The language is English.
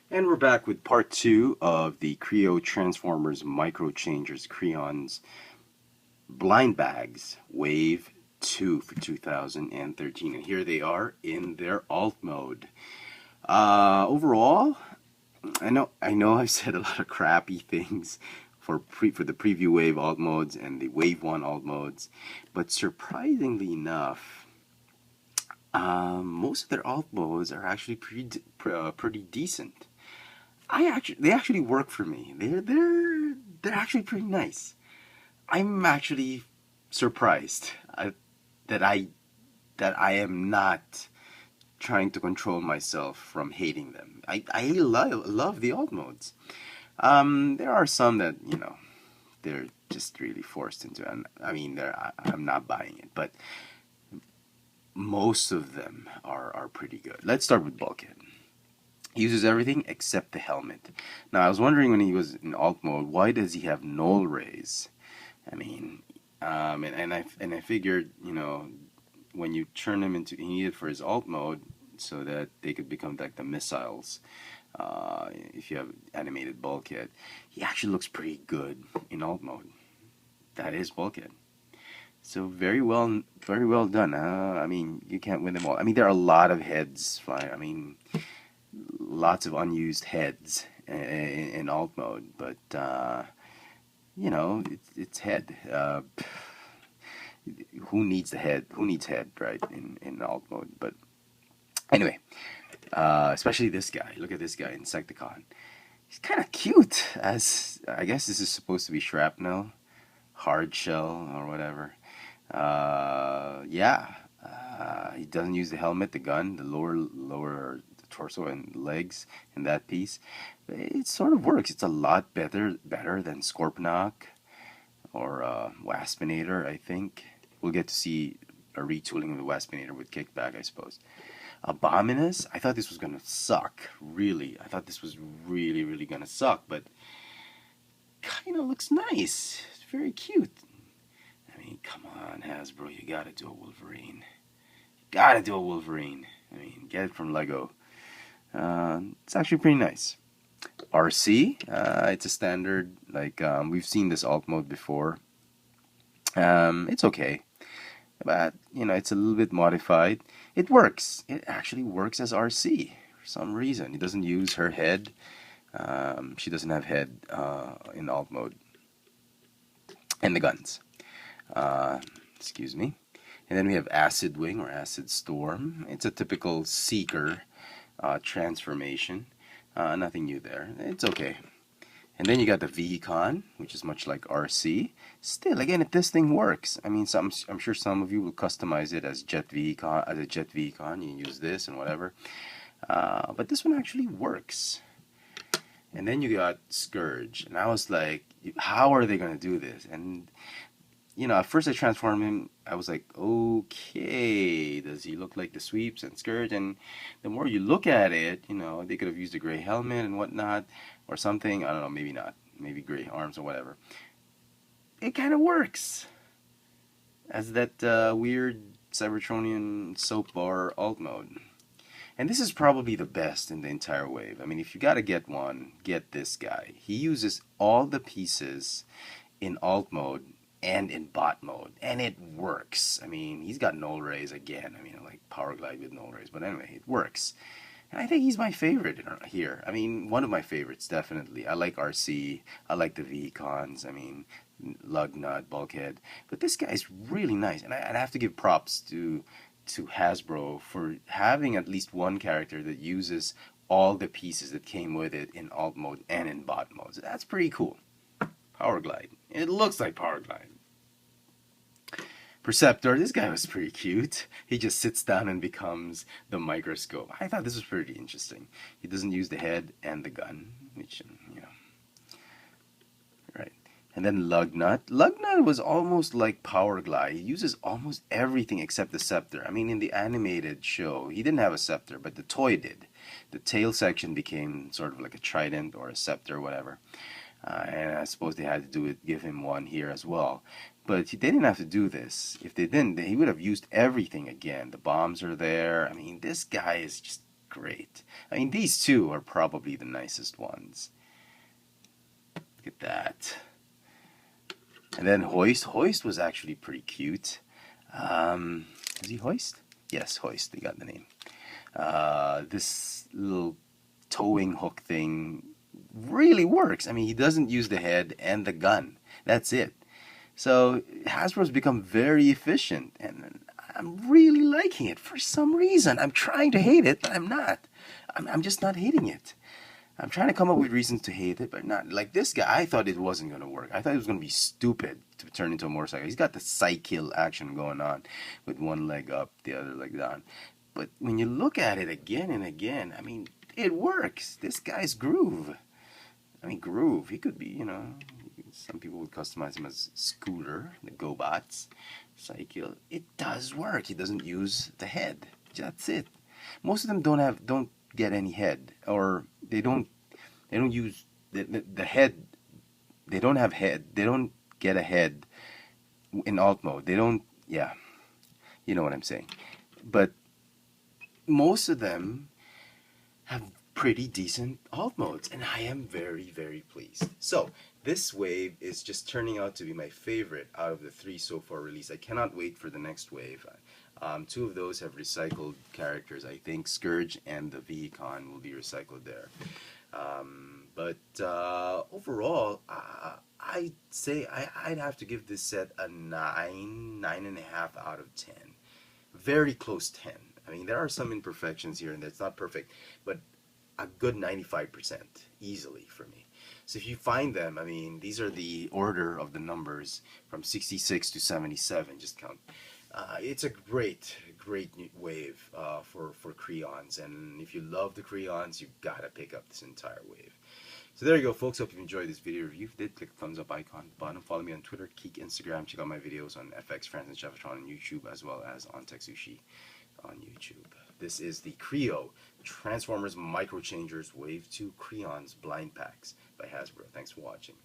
And we're back with part two of the KreO Transformers Micro Changers Creons Blind Bags Wave 2 for 2013. And here they are in their alt mode. Overall, I know I've said a lot of crappy things for the preview wave alt modes and the wave 1 alt modes, but surprisingly enough, most of their alt modes are actually pretty decent. They actually work for me. They're actually pretty nice. I'm actually surprised that I that I am not trying to control myself from hating them. I love the alt modes. There are some that they're just really forced into, and I mean I'm not buying it, but most of them are pretty good. Let's start with Bulkhead. He uses everything except the helmet. Now, I was wondering when he was in alt mode, why does he have null rays? I mean, and I figured, when you turn him into, he needed for his alt mode so that they could become like the missiles. If you have animated Bulkhead, he actually looks pretty good in alt mode. That is Bulkhead. So very well done. I mean, you can't win them all. I mean, there are a lot of heads flying. I mean, lots of unused heads in alt mode, but it's head. Who needs the head? Who needs head, right? In alt mode, but anyway, especially this guy. Look at this guy, Insecticon. He's kind of cute. As I guess this is supposed to be shrapnel, hard shell, or whatever. Yeah. He doesn't use the helmet, the gun, the lower torso and legs in that piece. It sort of works. It's a lot better than Scorponok or Waspinator, I think. We'll get to see a retooling of the Waspinator with Kickback, I suppose. Abominus, I thought this was gonna suck. Really, I thought this was really gonna suck, but kind of looks nice. It's very cute. I mean, come on, Hasbro, you gotta do a Wolverine. Gotta do a Wolverine. I mean, get it from Lego. It's actually pretty nice. RC, it's a standard, like, we've seen this alt mode before. It's okay, but, it's a little bit modified. It works. It actually works as RC for some reason. It doesn't use her head. She doesn't have head in alt mode. And the guns. Excuse me. And then we have Acid Wing or Acid Storm. It's a typical Seeker transformation. Nothing new there. It's okay. And then you got the V-Con, which is much like RC. Still, again, if this thing works, I mean, I'm sure some of you will customize it as Jet V-Con, as a Jet V-Con. You can use this and whatever. But this one actually works. And then you got Scourge, and I was like, how are they gonna do this? And at first I transformed him. I was like, okay, does he look like the Sweeps and Scourge? And the more you look at it, they could have used a gray helmet and whatnot, or something. I don't know, maybe not. Maybe gray arms or whatever. It kind of works as that weird Cybertronian soap bar alt mode. And this is probably the best in the entire wave. I mean, if you gotta get one, get this guy. He uses all the pieces in alt mode and in bot mode, and it works. I mean, he's got null rays again. I mean, like Powerglide with null rays, but anyway, it works. And I think he's my favorite here. I mean, one of my favorites, definitely. I like RC. I like the V-Cons. I mean, Lugnut, Bulkhead. But this guy's really nice, and I have to give props to Hasbro for having at least one character that uses all the pieces that came with it in alt mode and in bot mode. So that's pretty cool. Powerglide. It looks like Powerglide. Perceptor, this guy was pretty cute. He just sits down and becomes the microscope. I thought this was pretty interesting. He doesn't use the head and the gun, which, right. And then Lugnut. Lugnut was almost like Powerglide. He uses almost everything except the scepter. I mean, in the animated show, he didn't have a scepter, but the toy did. The tail section became sort of like a trident or a scepter, whatever. And I suppose they had to give him one here as well. But they didn't have to do this. If they didn't, he would have used everything again. The bombs are there. I mean, this guy is just great. I mean, these two are probably the nicest ones. Look at that. And then Hoist. Hoist was actually pretty cute. Is he Hoist? Yes, Hoist. They got the name. This little towing hook thing really works. I mean, he doesn't use the head and the gun. That's it. So Hasbro's become very efficient, and I'm really liking it for some reason. I'm trying to hate it, but I'm not. I'm just not hating it. I'm trying to come up with reasons to hate it, but not like this guy. I thought it wasn't going to work. I thought it was going to be stupid to turn into a motorcycle. He's got the cycle action going on with one leg up, the other leg down. But when you look at it again and again, I mean, it works. This guy's groove. I mean, groove. He could be, you know, some people would customize him as Scooter, the GoBots, cycle. It does work. He doesn't use the head. That's it. Most of them don't get any head, or they don't use the head. They don't have head. They don't get a head in alt mode. They don't. Yeah, you know what I'm saying. But most of them have pretty decent alt modes, and I am very, very pleased. So this wave is just turning out to be my favorite out of the 3 so far released. I cannot wait for the next wave. 2 of those have recycled characters. I think Scourge and the Vehicon will be recycled there. But overall, I'd say I'd have to give this set a 9.5 out of 10. Very close 10. I mean, there are some imperfections here and there. It's not perfect, but a good 95% easily for me. So if you find them, I mean, these are the order of the numbers from 66 to 77. Just count. It's a great wave for KreOns, and if you love the KreOns, you gotta pick up this entire wave. So there you go, folks. Hope you enjoyed this video review. If you did, click the thumbs up icon at the bottom. Follow me on Twitter, Keek, Instagram. Check out my videos on FX, France, and Chevatron on YouTube, as well as on TechSushi on YouTube. This is the KreO Transformers Micro Changers Wave 2 KreOns Blind Packs by Hasbro. Thanks for watching.